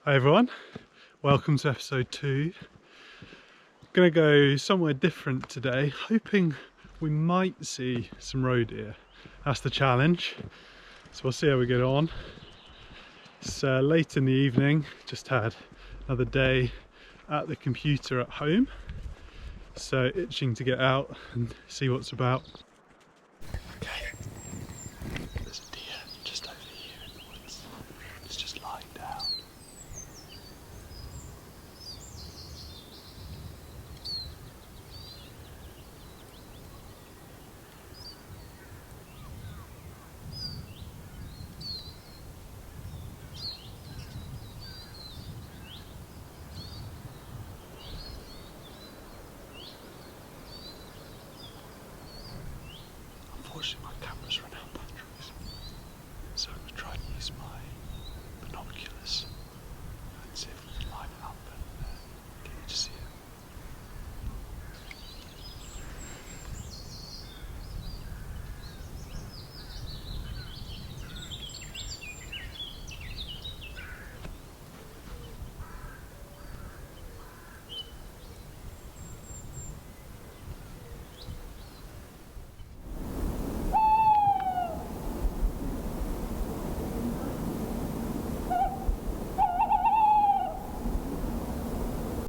Hi everyone, welcome to episode 2. Gonna go somewhere different today, hoping we might see some roe deer. That's the challenge, so we'll see how we get on. It's late in the evening, just had another day at the computer at home, so itching to get out and see what's about.